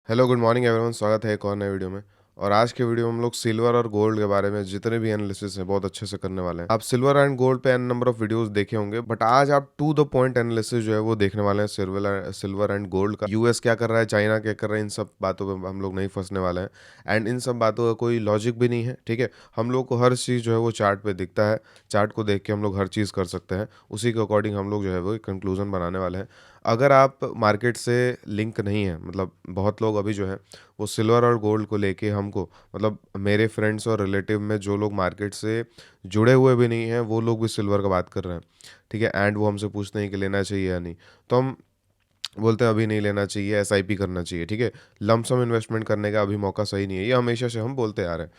Hello good morning everyone, स्वागत है एक और नए वीडियो में। और आज के वीडियो में हम लोग सिल्वर और गोल्ड के बारे में जितने भी एनालिसिस हैं बहुत अच्छे से करने वाले हैं। आप सिल्वर एंड गोल्ड पे एन नंबर ऑफ वीडियोस देखे होंगे, बट आज आप टू द पॉइंट एनालिसिस जो है वो देखने वाले हैं सिल्वर एंड गोल्ड का। यूएस क्या कर रहा है, चाइना क्या कर रहा है, इन सब बातों पे हम लोग नहीं फंसने वाले हैं। एंड इन सब बातों का कोई लॉजिक भी नहीं है, ठीक है। हम लोग को हर चीज़ जो है वो चार्ट पे दिखता है। चार्ट को देख के हम लोग हर चीज़ कर सकते हैं, उसी के अकॉर्डिंग हम लोग जो है वो एक कंक्लूजन बनाने वाले हैं। अगर आप मार्केट से लिंक नहीं है, मतलब बहुत लोग अभी जो है वो सिल्वर और गोल्ड को लेके हमको, मतलब मेरे फ्रेंड्स और रिलेटिव में जो लोग मार्केट से जुड़े हुए भी नहीं हैं वो लोग भी सिल्वर का बात कर रहे हैं, ठीक है। एंड वो हमसे पूछते हैं कि लेना चाहिए या नहीं, तो हम बोलते हैं अभी नहीं लेना चाहिए, एसआईपी करना चाहिए, ठीक है। लमसम इन्वेस्टमेंट करने का अभी मौका सही नहीं है, ये हमेशा से हम बोलते आ रहे हैं,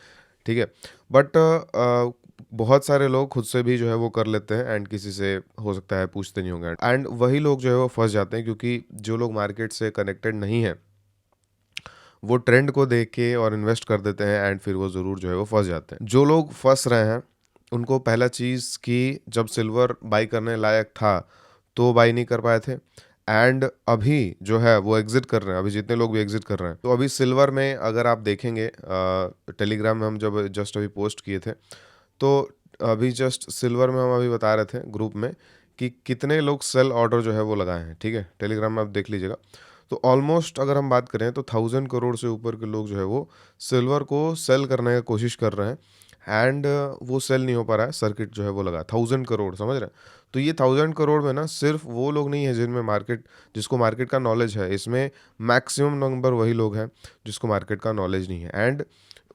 ठीक है। बट बहुत सारे लोग खुद से भी जो है वो कर लेते हैं एंड किसी से हो सकता है पूछते नहीं होंगे, एंड वही लोग जो है वो फंस जाते हैं, क्योंकि जो लोग मार्केट से कनेक्टेड नहीं है वो ट्रेंड को देख के और इन्वेस्ट कर देते हैं एंड फिर वो ज़रूर जो है वो फंस जाते हैं। जो लोग फंस रहे हैं उनको पहला चीज़ कि जब सिल्वर बाई करने लायक था तो बाई नहीं कर पाए थे, एंड अभी जो है वो एग्जिट कर रहे हैं। अभी जितने लोग भी एग्जिट कर रहे हैं, तो अभी सिल्वर में अगर आप देखेंगे, टेलीग्राम में हम जब जस्ट अभी पोस्ट किए थे, तो अभी जस्ट सिल्वर में हम अभी बता रहे थे ग्रुप में कि कितने लोग सेल ऑर्डर जो है वो लगाए हैं, ठीक है। टेलीग्राम में आप देख लीजिएगा। तो ऑलमोस्ट अगर हम बात करें तो 1000 करोड़ से ऊपर के लोग जो है वो सिल्वर को सेल करने की कोशिश कर रहे हैं, एंड वो सेल नहीं हो पा रहा है। सर्किट जो है वो लगा 1000 करोड़, समझ रहे हैं। तो ये 1000 करोड़ में ना सिर्फ वो लोग नहीं है जिनमें मार्केट, जिसको मार्केट का नॉलेज है। इसमें मैक्सिमम नंबर वही लोग हैं जिसको मार्केट का नॉलेज नहीं है, एंड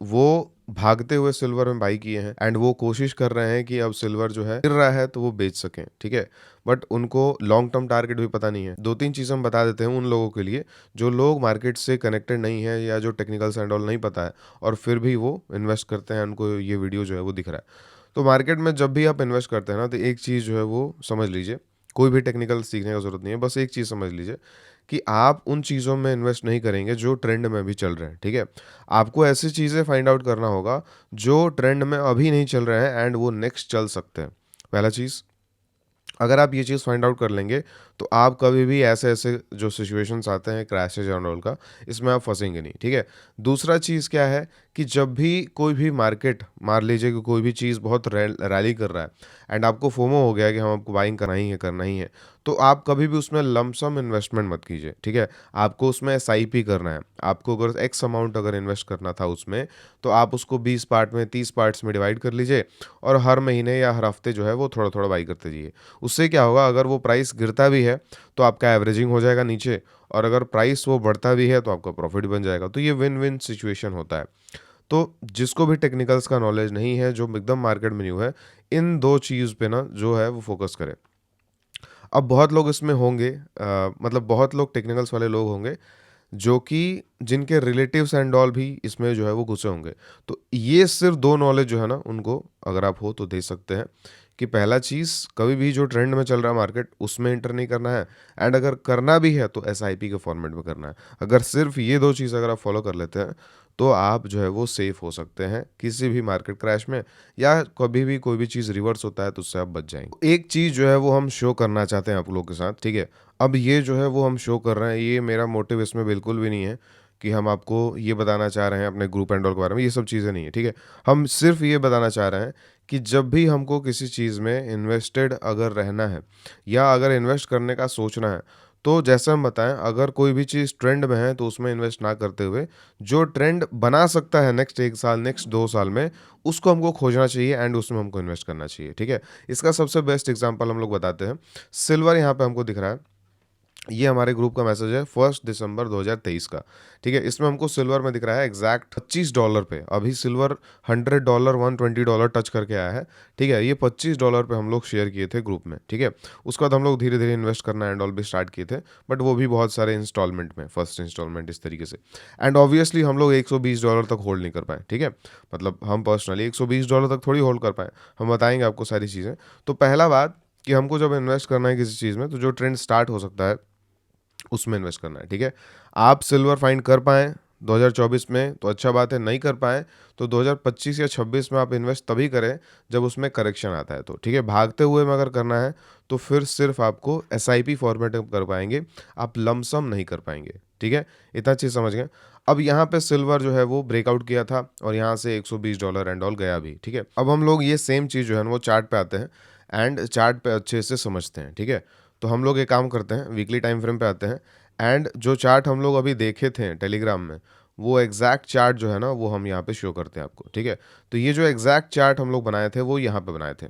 वो भागते हुए सिल्वर में बाई किए हैं, एंड वो कोशिश कर रहे हैं कि अब सिल्वर जो है गिर रहा है तो वो बेच सकें, ठीक है। बट उनको लॉन्ग टर्म टारगेट भी पता नहीं है। दो तीन चीज़ हम बता देते हैं उन लोगों के लिए जो लोग मार्केट से कनेक्टेड नहीं है या जो टेक्निकल एंड ऑल नहीं पता है और फिर भी वो इन्वेस्ट करते हैं, उनको ये वीडियो जो है वो दिख रहा है। तो मार्केट में जब भी आप इन्वेस्ट करते हैं ना, तो एक चीज़ जो है वो समझ लीजिए, कोई भी टेक्निकल सीखने का जरूरत नहीं है, बस एक चीज़ समझ लीजिए कि आप उन चीज़ों में इन्वेस्ट नहीं करेंगे जो ट्रेंड में भी चल रहे हैं, ठीक है। आपको ऐसी चीज़ें फाइंड आउट करना होगा जो ट्रेंड में अभी नहीं चल रहे हैं एंड वो नेक्स्ट चल सकते हैं। पहला चीज़, अगर आप ये चीज़ फाइंड आउट कर लेंगे तो आप कभी भी ऐसे ऐसे जो सिचुएशंस आते हैं क्रैशेज एंड ऑल का, इसमें आप फंसेंगे नहीं, ठीक है। दूसरा चीज़ क्या है कि जब भी कोई भी मार्केट, मान लीजिए कि कोई भी चीज़ बहुत रैली कर रहा है एंड आपको फोमो हो गया कि हम आपको बाइंग करना ही है, तो आप कभी भी उसमें लमसम इन्वेस्टमेंट मत कीजिए, ठीक है। आपको उसमें एसआईपी करना है। आपको अगर एक्स अमाउंट अगर इन्वेस्ट करना था उसमें, तो आप उसको 20 पार्ट में, 30 पार्ट्स में डिवाइड कर लीजिए और हर महीने या हर हफ्ते जो है वो थोड़ा थोड़ा बाई करते जाइए। उससे क्या होगा, अगर वो प्राइस गिरता भी है तो आपका एवरेजिंग हो जाएगा नीचे, और अगर प्राइस वो बढ़ता भी है तो आपका प्रॉफिट बन जाएगा। तो ये विन विन सिचुएशन होता है। तो जिसको भी टेक्निकल्स का नॉलेज नहीं है, जो एकदम मार्केट में न्यू है, इन दो चीज़ पे ना जो है वो फोकस करे। अब बहुत लोग इसमें होंगे, मतलब बहुत लोग टेक्निकल्स वाले लोग होंगे जो कि जिनके रिलेटिव्स एंड ऑल भी इसमें जो है वो घुसे होंगे। तो ये सिर्फ दो नॉलेज जो है ना उनको अगर आप हो तो दे सकते हैं कि पहला चीज़, कभी भी जो ट्रेंड में चल रहा है मार्केट उसमें इंटर नहीं करना है, एंड अगर करना भी है तो एसआईपी के फॉर्मेट में करना है। अगर सिर्फ ये दो चीज़ अगर आप फॉलो कर लेते हैं तो आप जो है वो सेफ हो सकते हैं किसी भी मार्केट क्रैश में, या कभी भी कोई भी चीज़ रिवर्स होता है तो उससे आप बच जाएंगे। एक चीज़ जो है वो हम शो करना चाहते हैं आप लोगों के साथ, ठीक है। अब ये जो है वो हम शो कर रहे हैं, ये मेरा मोटिव इसमें बिल्कुल भी नहीं है कि हम आपको ये बताना चाह रहे हैं अपने ग्रुप एंड ऑल के बारे में, ये सब चीज़ें नहीं है, ठीक है। हम सिर्फ ये बताना चाह रहे हैं कि जब भी हमको किसी चीज़ में इन्वेस्टेड अगर रहना है या अगर इन्वेस्ट करने का सोचना है, तो जैसे हम बताएं, अगर कोई भी चीज़ ट्रेंड में है तो उसमें इन्वेस्ट ना करते हुए जो ट्रेंड बना सकता है नेक्स्ट 1 साल, नेक्स्ट 2 साल में, उसको हमको खोजना चाहिए एंड उसमें हमको इन्वेस्ट करना चाहिए, ठीक है। इसका सबसे बेस्ट एग्जांपल हम लोग बताते हैं। सिल्वर यहाँ पे हमको दिख रहा है, ये हमारे ग्रुप का मैसेज है 1 दिसंबर 2023 का, ठीक है। इसमें हमको सिल्वर में दिख रहा है एग्जैक्ट $25 पे। अभी सिल्वर $100 $120 टच करके आया है, ठीक है। ये $25 पे हम लोग शेयर किए थे ग्रुप में, ठीक है। उसके बाद हम लोग धीरे धीरे इन्वेस्ट करना एंड ऑल भी स्टार्ट किए थे, बट वो भी बहुत सारे इंस्टॉलमेंट में, फर्स्ट इंस्टॉलमेंट इस तरीके से। एंड ऑब्वियसली हम लोग $120 तक होल्ड नहीं कर पाए, ठीक है। मतलब हम पर्सनली $120 तक थोड़ी होल्ड कर पाए। हम बताएंगे आपको सारी चीज़ें। तो पहला बात कि हमको जब इन्वेस्ट करना है किसी चीज़ में, तो जो ट्रेंड स्टार्ट हो सकता है उसमें इन्वेस्ट करना है, ठीक है। आप सिल्वर फाइंड कर पाएँ 2024 में तो अच्छा बात है, नहीं कर पाएँ तो 2025 या 26 में आप इन्वेस्ट तभी करें जब उसमें करेक्शन आता है तो, ठीक है। भागते हुए में अगर करना है तो फिर सिर्फ आपको एसआईपी फॉर्मेट में कर पाएंगे, आप लमसम नहीं कर पाएंगे। ठीक है, इतना चीज़ समझ गए। अब यहाँ पे सिल्वर जो है वो ब्रेकआउट किया था और यहाँ से $120 एंड ऑल गया भी, ठीक है। अब हम लोग ये सेम चीज़ जो है ना वो चार्ट पे आते हैं एंड चार्ट पे अच्छे से समझते हैं, ठीक है। तो हम लोग एक काम करते हैं, वीकली टाइम फ्रेम पे आते हैं एंड जो चार्ट हम लोग अभी देखे थे टेलीग्राम में, वो एग्जैक्ट चार्ट जो है ना वो हम यहाँ पे शो करते हैं आपको, ठीक है। तो ये जो एग्जैक्ट चार्ट हम लोग बनाए थे वो यहाँ पे बनाए थे,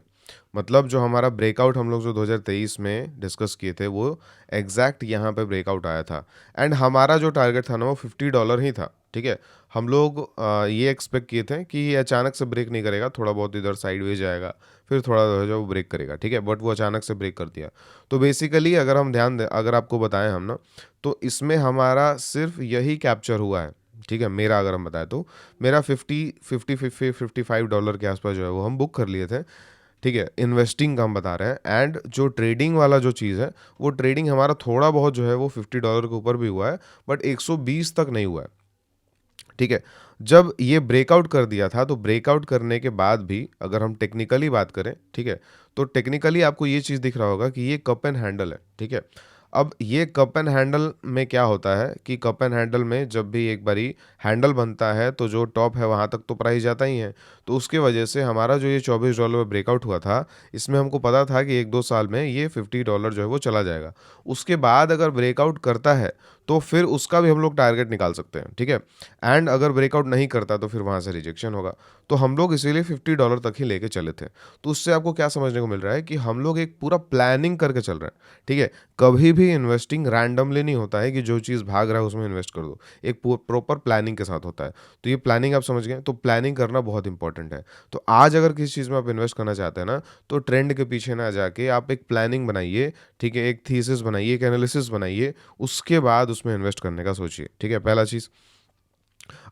मतलब जो हमारा ब्रेकआउट हम लोग जो 2023 में डिस्कस किए थे वो एग्जैक्ट यहाँ पे ब्रेकआउट आया था एंड हमारा जो टारगेट था ना वो $50 ही था, ठीक है। हम लोग ये एक्सपेक्ट किए थे कि ये अचानक से ब्रेक नहीं करेगा, थोड़ा बहुत इधर साइडवेज जाएगा, फिर थोड़ा जो वो ब्रेक करेगा, ठीक है, बट वो अचानक से ब्रेक कर दिया। तो बेसिकली अगर हम ध्यान दें, अगर आपको बताएं हम ना, तो इसमें हमारा सिर्फ यही कैप्चर हुआ है, ठीक है। मेरा अगर हम बताएं तो मेरा 55 के आसपास जो है वो हम बुक कर लिए थे, ठीक है। इन्वेस्टिंग का हम बता रहे हैं एंड जो ट्रेडिंग वाला जो चीज़ है वो ट्रेडिंग हमारा थोड़ा बहुत जो है वो $50 के ऊपर भी हुआ है, बट 120 तक नहीं हुआ है, ठीक है। जब ये ब्रेकआउट कर दिया था तो ब्रेकआउट करने के बाद भी अगर हम टेक्निकली बात करें, ठीक है, तो टेक्निकली आपको ये चीज़ दिख रहा होगा कि ये कप एंड हैंडल है, ठीक है। अब ये कप एंड हैंडल में क्या होता है कि कप एंड हैंडल में जब भी एक बारी हैंडल बनता है तो जो टॉप है वहाँ तक तो प्राइस जाता ही है। तो उसके वजह से हमारा जो ये $24 में ब्रेकआउट हुआ था, इसमें हमको पता था कि 1-2 साल में ये $50 जो है वो चला जाएगा। उसके बाद अगर ब्रेकआउट करता है तो फिर उसका भी हम लोग टारगेट निकाल सकते हैं, ठीक है। एंड अगर ब्रेकआउट नहीं करता तो फिर वहाँ से रिजेक्शन होगा। तो हम लोग इसीलिए $50 तक ही लेके चले थे। तो उससे आपको क्या समझने को मिल रहा है कि हम लोग एक पूरा प्लानिंग करके चल रहे हैं, ठीक है। कभी भी इन्वेस्टिंग रैंडमली नहीं होता है कि जो चीज़ भाग रहा है उसमें इन्वेस्ट कर दो, एक प्रॉपर प्लानिंग के साथ होता है। तो ये प्लानिंग आप समझ गए, तो प्लानिंग करना बहुत इंपॉर्टेंट है। तो आज अगर किसी चीज़ में आप इन्वेस्ट करना चाहते हैं ना, तो ट्रेंड के पीछे ना जाके आप एक प्लानिंग बनाइए, ठीक है, एक थीसिस बनाइए, एक एनालिसिस बनाइए, उसके बाद उसमें इन्वेस्ट करने का सोचिए, ठीक है, पहला चीज़।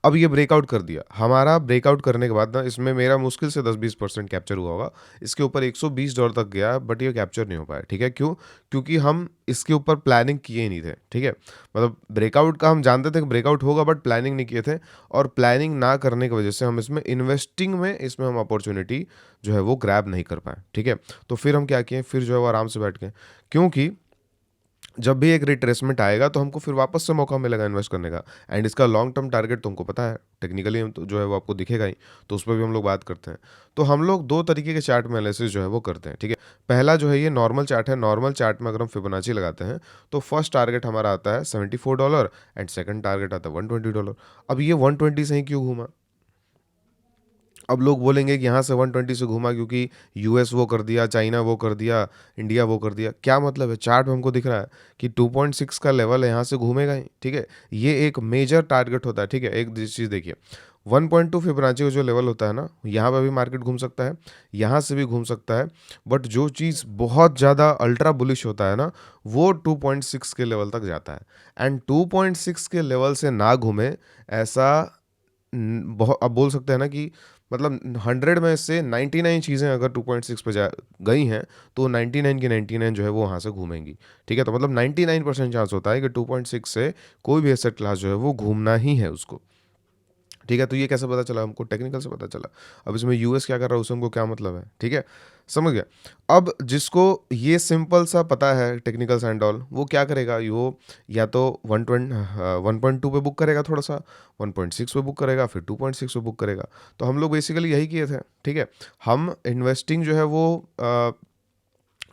अब ये ब्रेकआउट कर दिया, हमारा ब्रेकआउट करने के बाद ना इसमें मेरा मुश्किल से 10-20% कैप्चर हुआ होगा। इसके ऊपर $120 तक गया बट ये कैप्चर नहीं हो पाया, ठीक है। क्यों? क्योंकि हम इसके ऊपर प्लानिंग किए ही नहीं थे, ठीक है। मतलब ब्रेकआउट का हम जानते थे कि ब्रेकआउट होगा बट प्लानिंग नहीं किए थे, और प्लानिंग ना करने की वजह से हम इसमें इन्वेस्टिंग में इसमें हम अपॉर्चुनिटी जो है वो ग्रैब नहीं कर पाए, ठीक है। तो फिर हम क्या किए, फिर जो है वो आराम से बैठ गए, क्योंकि जब भी एक रिट्रेसमेंट आएगा तो हमको फिर वापस से मौका मिलेगा इन्वेस्ट करने का। एंड इसका लॉन्ग टर्म टारगेट तुमको पता है, टेक्निकली हम तो जो है वो आपको दिखेगा ही, तो उस पर भी हम लोग बात करते हैं। तो हम लोग दो तरीके के चार्ट में एनालिसिस जो है वो करते हैं, ठीक है। पहला जो है ये नॉर्मल चार्ट है। नॉर्मल चार्ट में अगर हम फिबोनाची लगाते हैं तो फर्स्ट टारगेट हमारा आता है $74 एंड सेकंड टारगेट आता है $120। अब ये 120 से ही क्यों घूमा? अब लोग बोलेंगे कि यहाँ से 120 से घूमा क्योंकि यूएस वो कर दिया, चाइना वो कर दिया, इंडिया वो कर दिया। क्या मतलब है? चार्ट में हमको दिख रहा है कि 2.6 का लेवल है, यहाँ से घूमेगा ही, ठीक है। ये एक मेजर टारगेट होता है, ठीक है। एक चीज़ देखिए, 1.2 फिबोनाची का जो लेवल होता है ना, यहाँ पे भी मार्केट घूम सकता है, यहाँ से भी घूम सकता है, बट जो चीज़ बहुत ज़्यादा अल्ट्रा बुलिश होता है ना, वो 2.6 के लेवल तक जाता है। एंड 2.6 के लेवल से ना घूमे ऐसा बहुत, अब बोल सकते हैं ना कि मतलब 100 में से 99 चीज़ें अगर 2.6 पे जा गई हैं तो 99 की 99 जो है वो वहाँ से घूमेंगी, ठीक है। तो मतलब 99% चांस होता है कि 2.6 से कोई भी एसेट क्लास जो है वो घूमना ही है उसको, ठीक है। तो ये कैसे पता चला हमको? टेक्निकल से पता चला। अब इसमें यूएस क्या कर रहा है उससे हमको क्या मतलब है, ठीक है, समझ गया। अब जिसको ये सिंपल सा पता है टेक्निकल्स एंड ऑल, वो क्या करेगा, वो या तो 1.2 पे बुक करेगा, थोड़ा सा 1.6 पे बुक करेगा, फिर 2.6 पे बुक करेगा। तो हम लोग बेसिकली यही किए थे, ठीक है। हम इन्वेस्टिंग जो है वो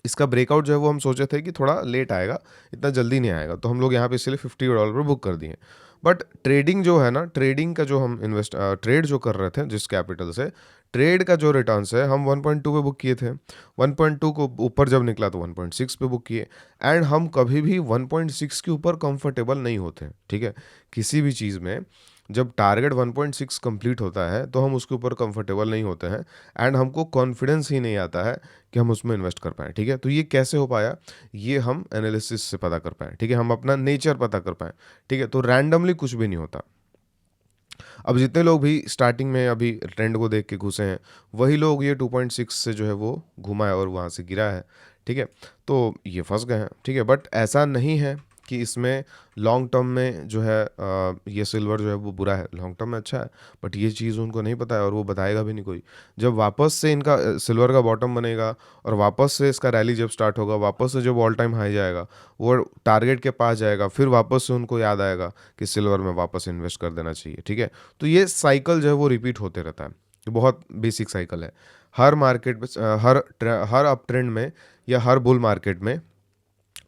इसका ब्रेकआउट जो है वो हम सोचे थे कि थोड़ा लेट आएगा, इतना जल्दी नहीं आएगा, तो हम लोग यहाँ पे इसलिए $50 पर बुक कर दिए। बट ट्रेडिंग जो है ना, ट्रेडिंग का जो हम ट्रेड जो कर रहे थे जिस कैपिटल से, ट्रेड का जो रिटर्न्स है हम 1.2 पे बुक किए थे। 1.2 को ऊपर जब निकला तो 1.6 पे बुक किए। एंड हम कभी भी 1.6 के ऊपर कंफर्टेबल नहीं होते, ठीक है। किसी भी चीज़ में जब टारगेट 1.6 कंप्लीट होता है तो हम उसके ऊपर कंफर्टेबल नहीं होते हैं एंड हमको कॉन्फिडेंस ही नहीं आता है कि हम उसमें इन्वेस्ट कर पाएँ, ठीक है। तो ये कैसे हो पाया? ये हम एनालिसिस से पता कर पाएँ, ठीक है, हम अपना नेचर पता कर पाएँ, ठीक है। तो रैंडमली कुछ भी नहीं होता। अब जितने लोग भी स्टार्टिंग में अभी ट्रेंड को देख के घुसे हैं, वही लोग ये 2.6 से जो है वो घुमा है और वहाँ से गिरा है, ठीक है। तो ये फंस गए हैं, ठीक है। बट ऐसा नहीं है कि इसमें लॉन्ग टर्म में जो है ये सिल्वर जो है वो बुरा है, लॉन्ग टर्म में अच्छा है, बट ये चीज़ उनको नहीं पता है और वो बताएगा भी नहीं कोई। जब वापस से इनका सिल्वर का बॉटम बनेगा और वापस से इसका रैली जब स्टार्ट होगा, वापस से जब ऑल टाइम हाई जाएगा, वो टारगेट के पास जाएगा, फिर वापस से उनको याद आएगा कि सिल्वर में वापस इन्वेस्ट कर देना चाहिए, ठीक है। तो ये साइकिल जो है वो रिपीट होते रहता है, ये बहुत बेसिक साइकिल है। हर मार्केट में हर अप ट्रेंड में या हर बुल मार्केट में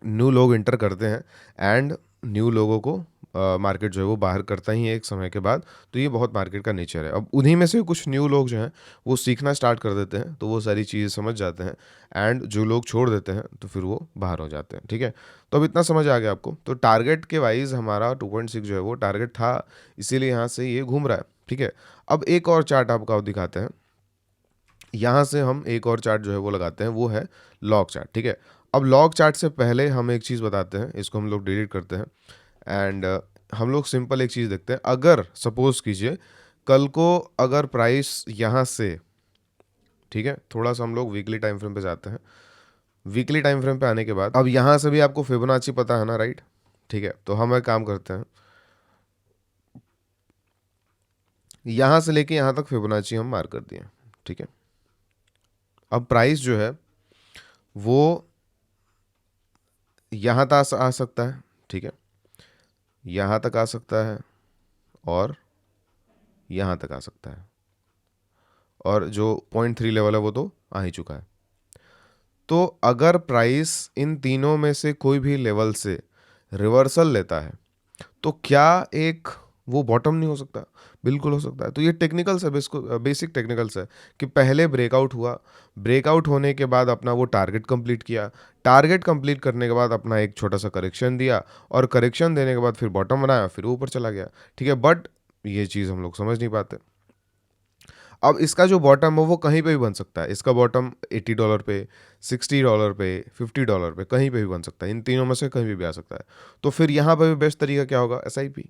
न्यू लोग इंटर करते हैं एंड न्यू लोगों को मार्केट जो है वो बाहर करता ही है एक समय के बाद। तो ये बहुत मार्केट का नेचर है। अब उन्हीं में से कुछ न्यू लोग जो हैं वो सीखना स्टार्ट कर देते हैं, तो वो सारी चीज़ें समझ जाते हैं, एंड जो लोग छोड़ देते हैं तो फिर वो बाहर हो जाते हैं, ठीक है। तो अब इतना समझ आ गया आपको। तो टारगेट के वाइज हमारा 2.6 जो है वो टारगेट था, इसीलिए यहाँ से ये घूम रहा है, ठीक है। अब एक और चार्ट आपको दिखाते हैं। यहाँ से हम एक और चार्ट जो है वो लगाते हैं, वो है लॉग चार्ट, ठीक है। अब लॉग चार्ट से पहले हम एक चीज़ बताते हैं, इसको हम लोग डिलीट करते हैं एंड हम लोग सिंपल एक चीज़ देखते हैं। अगर सपोज कीजिए कल को अगर प्राइस यहाँ से, ठीक है, थोड़ा सा हम लोग वीकली टाइम फ्रेम पे जाते हैं। वीकली टाइम फ्रेम पे आने के बाद अब यहाँ से भी आपको फिबोनाची पता है ना, राइट, ठीक है। तो हम एक काम करते हैं, यहाँ से लेके यहाँ तक फिबोनाची हम मार्क कर दिए, ठीक है। अब प्राइस जो है वो यहाँ तक आ सकता है, ठीक है, यहाँ तक आ सकता है और यहाँ तक आ सकता है, और जो 0.3 लेवल है वो तो आ ही चुका है। तो अगर प्राइस इन तीनों में से कोई भी लेवल से रिवर्सल लेता है तो क्या एक वो बॉटम नहीं हो सकता? बिल्कुल हो सकता है। तो ये टेक्निकल्स है, बेसिक टेक्निकल्स है कि पहले ब्रेकआउट हुआ, ब्रेकआउट होने के बाद अपना वो टारगेट कंप्लीट किया, टारगेट कंप्लीट करने के बाद अपना एक छोटा सा करेक्शन दिया, और करेक्शन देने के बाद फिर बॉटम बनाया, फिर ऊपर चला गया, ठीक है। बट ये चीज़ हम लोग समझ नहीं पाते। अब इसका जो बॉटम है वो कहीं पे भी बन सकता है। इसका बॉटम $80 पे, $60 पे, $50 पे, कहीं पे भी बन सकता है। इन तीनों में से कहीं भी आ सकता है। तो फिर यहाँ पे भी बेस्ट तरीका क्या होगा? एसआईपी।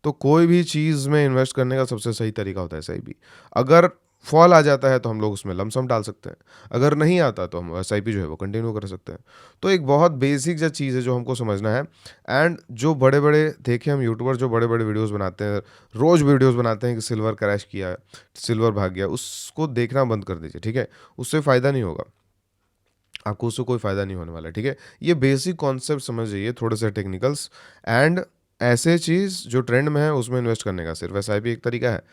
तो कोई भी चीज़ में इन्वेस्ट करने का सबसे सही तरीका होता है एसआईपी। अगर फॉल आ जाता है तो हम लोग उसमें लमसम डाल सकते हैं, अगर नहीं आता तो हम एसआईपी जो है वो कंटिन्यू कर सकते हैं। तो एक बहुत बेसिक सा चीज़ है जो हमको समझना है। एंड जो बड़े बड़े देखे हम यूट्यूबर जो बड़े बड़े वीडियोस बनाते हैं, रोज़ वीडियोस बनाते हैं कि सिल्वर क्रैश किया, सिल्वर भाग गया, उसको देखना बंद कर दीजिए, ठीक है। उससे फ़ायदा नहीं होगा, आपको उससे कोई फ़ायदा नहीं होने वाला है, ठीक है। ये बेसिक कॉन्सेप्ट समझ जाइए, थोड़े से टेक्निकल्स, एंड ऐसे चीज़ जो ट्रेंड में है उसमें इन्वेस्ट करने का सिर्फ एसआईपी एक तरीका है,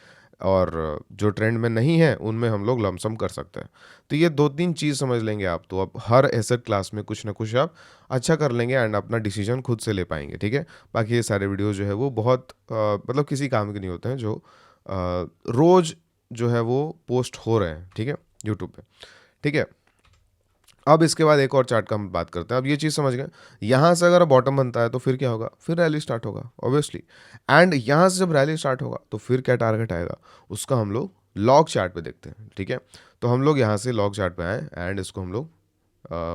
और जो ट्रेंड में नहीं है उनमें हम लोग लमसम कर सकते हैं। तो ये 2-3 चीज़ समझ लेंगे आप, तो अब हर एसेट क्लास में कुछ ना कुछ आप अच्छा कर लेंगे एंड अपना डिसीजन खुद से ले पाएंगे, ठीक है। बाकी ये सारे वीडियो जो है वो बहुत मतलब किसी काम के नहीं होते हैं, जो रोज़ जो है वो पोस्ट हो रहे हैं, ठीक है, यूट्यूब पे, ठीक है। अब इसके बाद एक और चार्ट का हम बात करते हैं। अब ये चीज़ समझ गए, यहाँ से अगर बॉटम बनता है तो फिर क्या होगा? फिर रैली स्टार्ट होगा ऑब्वियसली, एंड यहाँ से जब रैली स्टार्ट होगा तो फिर क्या टारगेट आएगा? उसका हम लोग लॉग चार्ट पे देखते हैं, ठीक है। तो हम लोग यहाँ से लॉग चार्ट पे आए एंड इसको हम लोग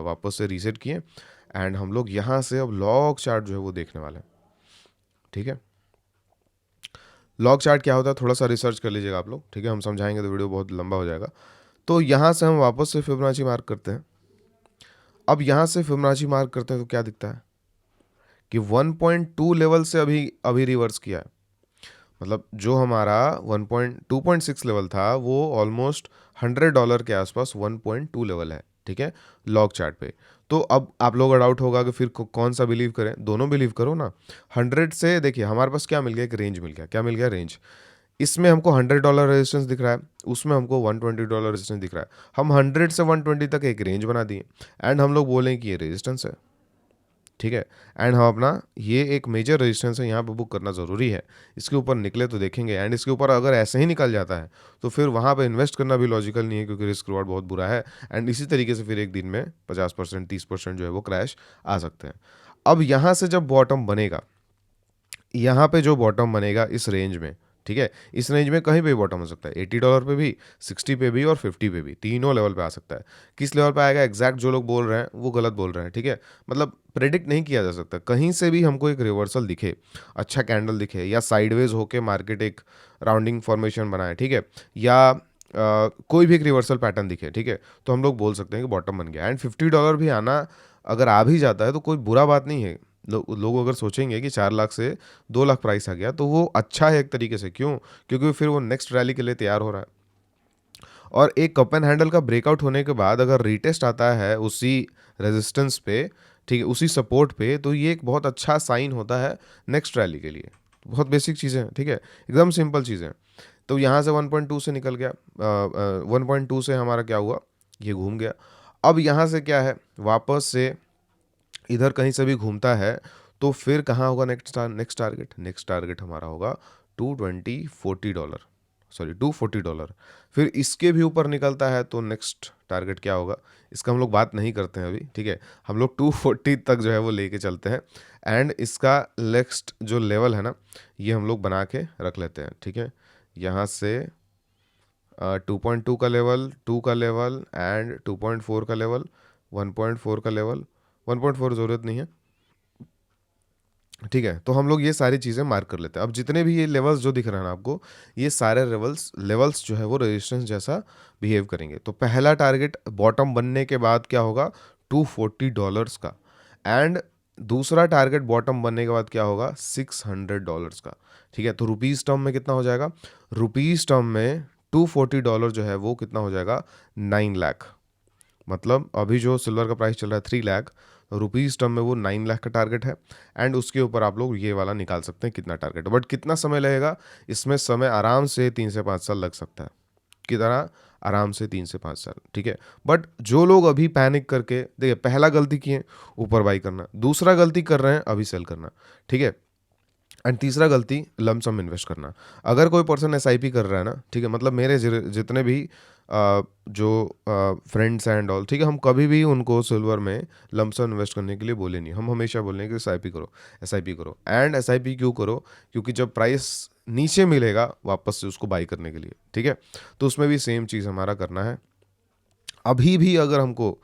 वापस से रीसेट किए, एंड हम लोग यहाँ से अब लॉग चार्ट जो है वो देखने वाले हैं, ठीक है। लॉग चार्ट क्या होता है थोड़ा सा रिसर्च कर लीजिएगा आप लोग, ठीक है, हम समझाएंगे तो वीडियो बहुत लंबा हो जाएगा। तो यहाँ से हम वापस से फिबोनाची मार्क करते हैं। अब यहाँ से फिबोनाची मार्क करते हैं तो क्या दिखता है कि 1.2 लेवल से अभी अभी रिवर्स किया है। मतलब जो हमारा 2.6 लेवल था वो ऑलमोस्ट $100 के आसपास 1.2 लेवल है, ठीक है, लॉग चार्ट पे। तो अब आप लोग का डाउट होगा कि फिर कौन सा बिलीव करें? दोनों बिलीव करो ना। 100 से देखिए हमारे पास क्या मिल गया, एक रेंज मिल गया। क्या मिल गया? रेंज। इसमें हमको $100 रेजिस्टेंस दिख रहा है, उसमें हमको $120 रेजिस्टेंस दिख रहा है। हम 100 से 120 तक एक रेंज बना दिए एंड हम लोग बोलें कि ये रेजिस्टेंस है, ठीक है। एंड हम अपना ये एक मेजर रेजिस्टेंस है यहाँ पे बुक करना ज़रूरी है। इसके ऊपर निकले तो देखेंगे, एंड इसके ऊपर अगर ऐसे ही निकल जाता है तो फिर वहाँ पे इन्वेस्ट करना भी लॉजिकल नहीं है, क्योंकि रिस्क रिवार्ड बहुत बुरा है। एंड इसी तरीके से फिर एक दिन में 50% 30% जो है वो क्रैश आ सकते हैं। अब यहाँ से जब बॉटम बनेगा, यहाँ पे जो बॉटम बनेगा इस रेंज में, ठीक है, इस रेंज में कहीं पे भी बॉटम हो सकता है, $80 पे भी, 60 पे भी और 50 पे भी, तीनों लेवल पे आ सकता है। किस लेवल पे आएगा एग्जैक्ट जो लोग बोल रहे हैं वो गलत बोल रहे हैं, ठीक है। मतलब प्रेडिक्ट नहीं किया जा सकता। कहीं से भी हमको एक रिवर्सल दिखे, अच्छा कैंडल दिखे, या साइडवेज होके मार्केट एक राउंडिंग फॉर्मेशन बनाए, ठीक है, या कोई भी एक रिवर्सल पैटर्न दिखे, ठीक है, तो हम लोग बोल सकते हैं कि बॉटम बन गया। एंड $50 भी आना अगर आ भी जाता है तो कोई बुरा बात नहीं है। लोग अगर सोचेंगे कि 4 लाख से 2 लाख प्राइस आ गया तो वो अच्छा है एक तरीके से, क्यों? क्योंकि फिर वो नेक्स्ट रैली के लिए तैयार हो रहा है। और एक कप एंड हैंडल का ब्रेकआउट होने के बाद अगर रीटेस्ट आता है उसी रेजिस्टेंस पे, ठीक है, उसी सपोर्ट पे, तो ये एक बहुत अच्छा साइन होता है नेक्स्ट रैली के लिए। बहुत बेसिक चीज़ें हैं, ठीक है, एकदम सिंपल चीज़ें हैं। तो यहाँ से 1.2 से निकल गया, 1.2 से हमारा क्या हुआ, ये घूम गया। अब यहाँ से क्या है, वापस से इधर कहीं से भी घूमता है तो फिर कहाँ होगा नेक्स्ट टारगेट हमारा होगा $240, सॉरी $240। फिर इसके भी ऊपर निकलता है तो नेक्स्ट टारगेट क्या होगा, इसका हम लोग बात नहीं करते हैं अभी, ठीक है, हम लोग 240 तक जो है वो लेके चलते हैं। एंड इसका नेक्स्ट जो लेवल है ना, ये हम लोग बना के रख लेते हैं, ठीक है। यहाँ से 2.2 का लेवल, 2 का लेवल एंड 2.4 का लेवल, 1.4 का लेवल, 1.4 ज़रूरत नहीं है, ठीक है। तो हम लोग ये सारी चीज़ें मार्क कर लेते हैं। अब जितने भी ये लेवल्स जो दिख रहे हैं ना आपको, ये सारे लेवल्स लेवल्स जो है वो रेजिस्टेंस जैसा बिहेव करेंगे। तो पहला टारगेट बॉटम बनने के बाद क्या होगा, $240 का। एंड दूसरा टारगेट बॉटम बनने के बाद क्या होगा, $600 का, ठीक है। तो रुपीज़ टर्म में कितना हो जाएगा, रुपीज़ टर्म में $240 जो है वो कितना हो जाएगा, 9 लाख। मतलब अभी जो सिल्वर का प्राइस चल रहा है 3 लाख, रुपीज़ टर्म में वो 9 लाख का टारगेट है। एंड उसके ऊपर आप लोग ये वाला निकाल सकते हैं कितना टारगेट है। बट कितना समय लगेगा, इसमें समय आराम से 3 से 5 साल लग सकता है। कितना, आराम से 3 से 5 साल, ठीक है। बट जो लोग अभी पैनिक करके, देखिए पहला गलती किए ऊपर बाई करना, दूसरा गलती कर रहे हैं अभी सेल करना, ठीक है। एंड तीसरा गलती लमसम इन्वेस्ट करना। अगर कोई पर्सन एसआईपी कर रहा है ना, ठीक है, मतलब मेरे जितने भी जो फ्रेंड्स एंड ऑल, ठीक है, हम कभी भी उनको सिल्वर में लमसम इन्वेस्ट करने के लिए बोले नहीं। हम हमेशा बोले हैं कि एसआईपी करो, एसआईपी करो। एंड एसआईपी क्यों करो, क्योंकि जब प्राइस नीचे मिलेगा वापस से उसको बाई करने के लिए, ठीक है। तो उसमें भी सेम चीज़ हमारा करना है। अभी भी अगर हमको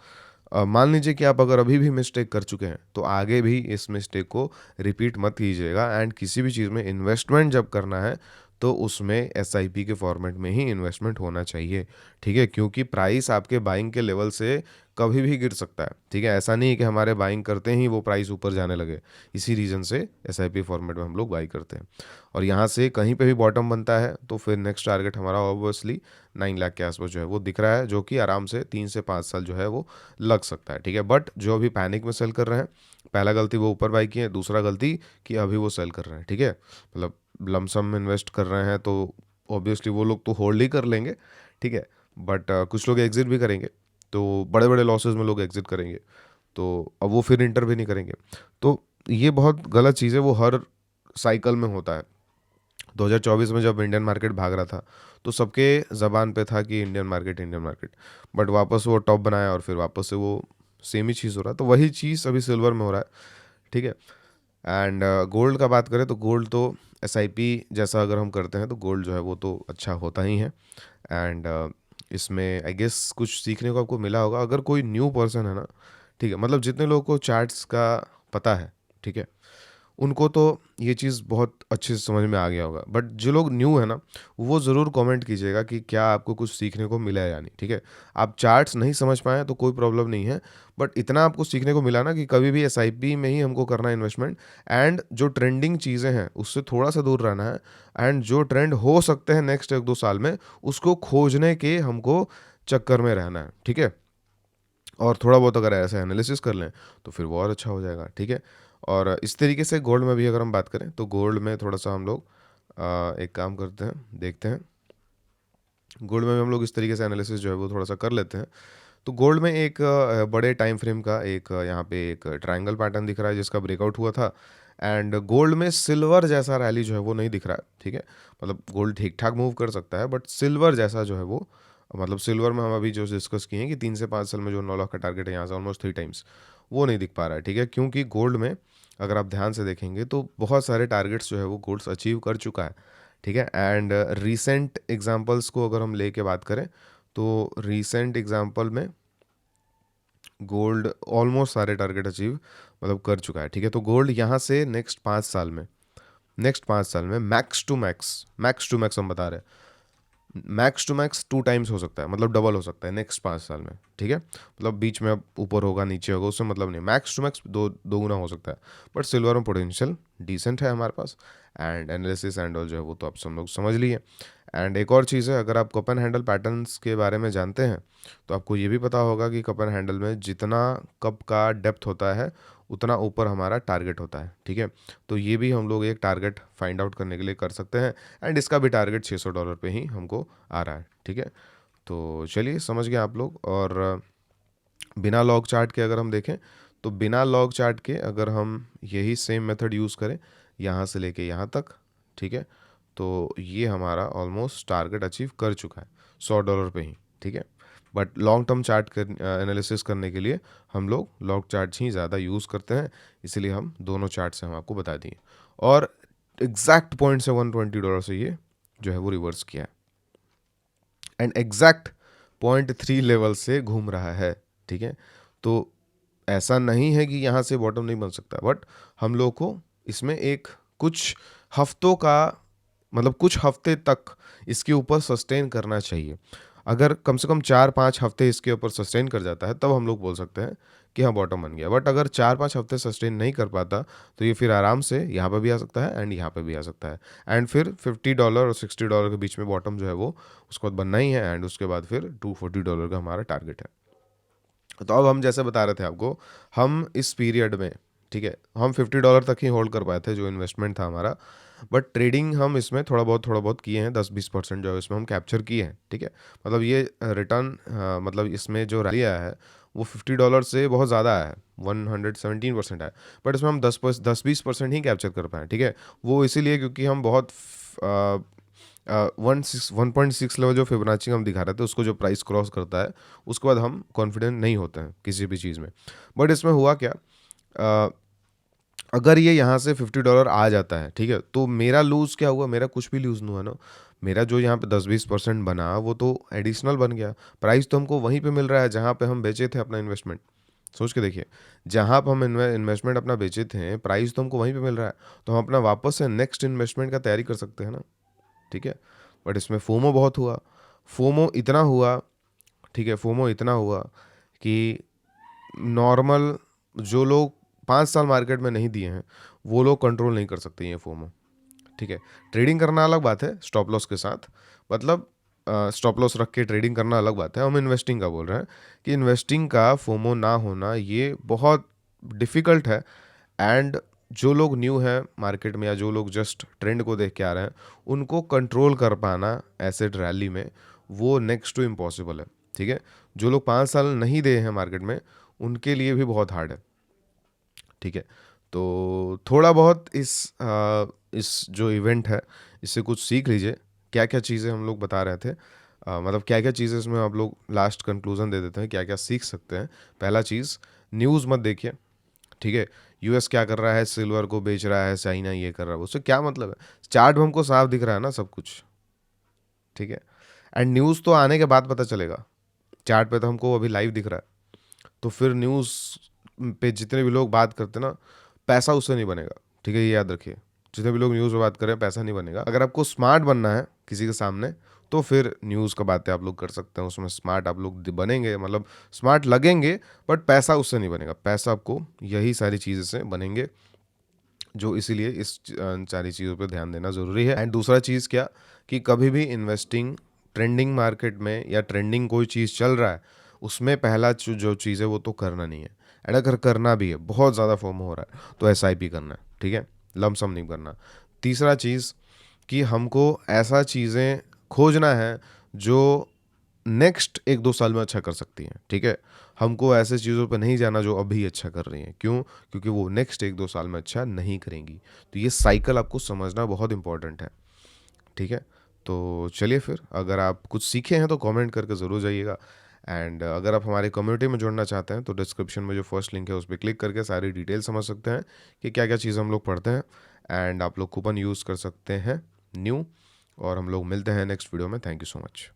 मान लीजिए कि आप अगर अभी भी मिस्टेक कर चुके हैं तो आगे भी इस मिस्टेक को रिपीट मत कीजिएगा। एंड किसी भी चीज़ में इन्वेस्टमेंट जब करना है तो उसमें एसआईपी के फॉर्मेट में ही इन्वेस्टमेंट होना चाहिए, ठीक है। क्योंकि प्राइस आपके बाइंग के लेवल से कभी भी गिर सकता है, ठीक है। ऐसा नहीं है कि हमारे बाइंग करते ही वो प्राइस ऊपर जाने लगे। इसी रीज़न से एसआईपी फॉर्मेट में हम लोग बाई करते हैं। और यहाँ से कहीं पे भी बॉटम बनता है तो फिर नेक्स्ट टारगेट हमारा ऑब्वियसली 9 लाख के आसपास जो है वो दिख रहा है, जो कि आराम से 3 से 5 साल जो है वो लग सकता है, ठीक है। बट जो अभी पैनिक में सेल कर रहे हैं, पहला गलती वो ऊपर बाई किए, दूसरा गलती कि अभी वो सेल कर रहे हैं, ठीक है। मतलब लमसम में इन्वेस्ट कर रहे हैं तो ऑब्वियसली वो लोग तो होल्ड ही कर लेंगे, ठीक है। बट कुछ लोग एग्जिट भी करेंगे, तो बड़े बड़े लॉसेस में लोग एग्जिट करेंगे, तो अब वो फिर इंटर भी नहीं करेंगे। तो ये बहुत गलत चीज़ है, वो हर साइकिल में होता है। 2024 में जब इंडियन मार्केट भाग रहा था तो सबके ज़बान पे था कि Indian market, Indian market. But वापस वो टॉप बनाया और फिर वापस से वो सेम ही चीज़ हो रहा है। तो वही चीज़ अभी सिल्वर में हो रहा है, ठीक है। एंड गोल्ड का बात करें तो गोल्ड तो एसआईपी जैसा अगर हम करते हैं तो गोल्ड जो है वो तो अच्छा होता ही है। एंड इसमें आई गेस कुछ सीखने को आपको मिला होगा अगर कोई न्यू पर्सन है ना, ठीक है। मतलब जितने लोगों को चार्ट्स का पता है, ठीक है, उनको तो ये चीज़ बहुत अच्छे से समझ में आ गया होगा। बट जो लोग न्यू है ना, वो ज़रूर कमेंट कीजिएगा कि क्या आपको कुछ सीखने को मिला है या नहीं, ठीक है। आप चार्ट्स नहीं समझ पाए तो कोई प्रॉब्लम नहीं है, बट इतना आपको सीखने को मिला ना कि कभी भी एसआईपी में ही हमको करना है इन्वेस्टमेंट। एंड जो ट्रेंडिंग चीज़ें हैं उससे थोड़ा सा दूर रहना है। एंड जो ट्रेंड हो सकते हैं नेक्स्ट 1-2 साल में, उसको खोजने के हमको चक्कर में रहना है, ठीक है। और थोड़ा बहुत अगर ऐसा एनालिसिस कर लें तो फिर वो और अच्छा हो जाएगा, ठीक है। और इस तरीके से गोल्ड में भी अगर हम बात करें तो गोल्ड में थोड़ा सा हम लोग एक काम करते हैं, देखते हैं। गोल्ड में भी हम लोग इस तरीके से एनालिसिस जो है वो थोड़ा सा कर लेते हैं। तो गोल्ड में एक बड़े टाइम फ्रेम का एक यहाँ पे एक ट्रायंगल पैटर्न दिख रहा है जिसका ब्रेकआउट हुआ था। एंड गोल्ड में सिल्वर जैसा रैली जो है वो नहीं दिख रहा है, ठीक है। मतलब गोल्ड ठीक ठाक मूव कर सकता है बट सिल्वर जैसा जो है वो, मतलब सिल्वर में हम अभी जो डिस्कस किए हैं कि 3 से 5 साल में जो 9 लाख का टारगेट है यहाँ से ऑलमोस्ट 3 टाइम्स, वो नहीं दिख पा रहा है, ठीक है। क्योंकि गोल्ड में अगर आप ध्यान से देखेंगे तो बहुत सारे टारगेट्स जो है वो गोल्ड्स अचीव कर चुका है, ठीक है। एंड रीसेंट एग्जांपल्स को अगर हम लेके बात करें तो रीसेंट एग्जांपल में गोल्ड ऑलमोस्ट सारे टारगेट अचीव मतलब कर चुका है, ठीक है। तो गोल्ड यहाँ से नेक्स्ट 5 साल में मैक्स टू मैक्स हम बता रहे हैं, मैक्स टू मैक्स 2 टाइम्स हो सकता है, मतलब डबल हो सकता है नेक्स्ट 5 साल में, ठीक है। मतलब बीच में अब ऊपर होगा नीचे होगा उससे मतलब नहीं, मैक्स टू मैक्स दो गुना हो सकता है। बट सिल्वर में पोटेंशियल डिसेंट है हमारे पास। एंड एनालिसिस एंड ऑल जो है वो तो आप सब लोग समझ लिए। एंड एक और चीज़ है, अगर आप कप एंड हैंडल पैटर्न्स के बारे में जानते हैं तो आपको ये भी पता होगा कि कप एंड हैंडल में जितना कप का डेप्थ होता है उतना ऊपर हमारा टारगेट होता है, ठीक है। तो ये भी हम लोग एक टारगेट फाइंड आउट करने के लिए कर सकते हैं। एंड इसका भी टारगेट $600 पे ही हमको आ रहा है, ठीक है। तो चलिए समझ गए आप लोग। और बिना लॉग चार्ट के अगर हम देखें तो बिना लॉग चार्ट के अगर हम यही सेम मेथड यूज़ करें यहाँ से लेके यहाँ तक, ठीक है, तो ये हमारा ऑलमोस्ट टारगेट अचीव कर चुका है $100 पे ही, ठीक है। बट लॉन्ग टर्म चार्ट कर एनालिसिस करने के लिए हम लोग लॉग चार्ट ही ज़्यादा यूज़ करते हैं, इसलिए हम दोनों चार्ट से हम आपको बता दिए। और एग्जैक्ट पॉइंट से $120 से ये जो है वो रिवर्स किया है। एंड एग्जैक्ट 0.3 लेवल से घूम रहा है, ठीक है। तो ऐसा नहीं है कि यहाँ से बॉटम नहीं बन सकता, बट हम लोग को इसमें एक कुछ हफ्तों का मतलब कुछ हफ्ते तक इसके ऊपर सस्टेन करना चाहिए। अगर कम से कम 4-5 हफ्ते इसके ऊपर सस्टेन कर जाता है तब हम लोग बोल सकते हैं कि हाँ बॉटम बन गया। बट अगर 4-5 हफ्ते सस्टेन नहीं कर पाता तो ये फिर आराम से यहाँ पे भी आ सकता है एंड यहाँ पे भी आ सकता है। एंड फिर $50 और $60 के बीच में बॉटम जो है वो उसके बाद बनना ही है। एंड उसके बाद फिर $240 का हमारा टारगेट है। तो अब हम जैसे बता रहे थे आपको, हम इस पीरियड में, ठीक है, हम $50 तक ही होल्ड कर पाए थे जो इन्वेस्टमेंट था हमारा। बट ट्रेडिंग हम इसमें थोड़ा बहुत किए हैं, 10-20% जो है इसमें हम कैप्चर किए हैं, ठीक है। मतलब ये रिटर्न मतलब इसमें जो रैली आया है वो $50 से बहुत ज़्यादा है, 117% है। बट इसमें हम 10-20% ही कैप्चर कर पाए, ठीक है। वो इसीलिए क्योंकि हम बहुत 1.6 लेवल जो फिबोनाची हम दिखा रहे थे उसको जो प्राइस क्रॉस करता है उसके बाद हम कॉन्फिडेंट नहीं होते हैं किसी भी चीज़ में। बट इसमें हुआ क्या, अ, अगर ये यहाँ से $50 आ जाता है, ठीक है, तो मेरा लूज़ क्या हुआ, मेरा कुछ भी लूज़ नहीं हुआ ना। मेरा जो यहाँ पे 10-20% बना वो तो एडिशनल बन गया। प्राइस तो हमको वहीं पे मिल रहा है जहाँ पे हम बेचे थे अपना इन्वेस्टमेंट। सोच के देखिए, जहाँ पे हम इन्वेस्टमेंट अपना बेचे थे प्राइस तो हमको वहीं पे मिल रहा है, तो हम अपना वापस से नेक्स्ट इन्वेस्टमेंट का तैयारी कर सकते हैं ना, ठीक है। बट इसमें फोमो बहुत हुआ। फोमो इतना हुआ, ठीक है, फोमो इतना हुआ कि नॉर्मल जो लोग 5 साल मार्केट में नहीं दिए हैं वो लोग कंट्रोल नहीं कर सकते ये फोमो, ठीक है। ट्रेडिंग करना अलग बात है स्टॉप लॉस के साथ, मतलब स्टॉप लॉस रख के ट्रेडिंग करना अलग बात है। हम इन्वेस्टिंग का बोल रहे हैं कि इन्वेस्टिंग का फोमो ना होना ये बहुत डिफ़िकल्ट है। एंड जो लोग न्यू हैं मार्केट में या जो लोग जस्ट ट्रेंड को देख के आ रहे हैं उनको कंट्रोल कर पाना एसेट रैली में वो नेक्स्ट टू इम्पॉसिबल है, ठीक है। जो लोग 5 साल नहीं दे हैं मार्केट में उनके लिए भी बहुत हार्ड है, ठीक है। तो थोड़ा बहुत इस जो इवेंट है इससे कुछ सीख लीजिए। क्या क्या चीज़ें हम लोग बता रहे थे, मतलब क्या क्या चीज़ें इसमें आप लोग लास्ट कंक्लूजन दे देते हैं, क्या क्या सीख सकते हैं। पहला चीज़, न्यूज़ मत देखिए, ठीक है। यूएस क्या कर रहा है, सिल्वर को बेच रहा है, चाइना ये कर रहा है, उससे क्या मतलब है। चार्ट में हमको साफ दिख रहा है ना सब कुछ, ठीक है। एंड न्यूज़ तो आने के बाद पता चलेगा, चार्ट पे तो हमको अभी लाइव दिख रहा है। तो फिर न्यूज़ पे जितने भी लोग बात करते हैं ना, पैसा उससे नहीं बनेगा, ठीक है, ये याद रखिए। जितने भी लोग न्यूज़ में बात करें पैसा नहीं बनेगा। अगर आपको स्मार्ट बनना है किसी के सामने तो फिर न्यूज़ का बातें आप लोग कर सकते हैं, उसमें स्मार्ट आप लोग बनेंगे, मतलब स्मार्ट लगेंगे। बट पैसा उससे नहीं बनेगा, पैसा आपको यही सारी चीज़ें से बनेंगे, जो इसीलिए इस सारी चीज़ों पे ध्यान देना ज़रूरी है। एंड दूसरा चीज़ क्या, कि कभी भी इन्वेस्टिंग ट्रेंडिंग मार्केट में या ट्रेंडिंग कोई चीज़ चल रहा है उसमें पहला जो चीज़ है वो तो करना नहीं है। एंड अगर करना भी है, बहुत ज़्यादा फोमो हो रहा है, तो एसआईपी करना है, ठीक है, लमसम नहीं करना। तीसरा चीज़ कि हमको ऐसा चीज़ें खोजना है जो नेक्स्ट 1-2 साल में अच्छा कर सकती हैं, ठीक है। हमको ऐसे चीज़ों पे नहीं जाना जो अभी अच्छा कर रही हैं, क्यों, क्योंकि वो नेक्स्ट 1-2 साल में अच्छा नहीं करेंगी। तो ये साइकिल आपको समझना बहुत इंपॉर्टेंट है, ठीक है। तो चलिए फिर, अगर आप कुछ सीखे हैं तो कमेंट करके ज़रूर जाइएगा। एंड अगर आप हमारी कम्युनिटी में जुड़ना चाहते हैं तो डिस्क्रिप्शन में जो फर्स्ट लिंक है उस पर क्लिक करके सारी डिटेल समझ सकते हैं कि क्या क्या चीज़ हम लोग पढ़ते हैं। एंड आप लोग कूपन यूज़ कर सकते हैं न्यू। और हम लोग मिलते हैं नेक्स्ट वीडियो में। Thank you so much.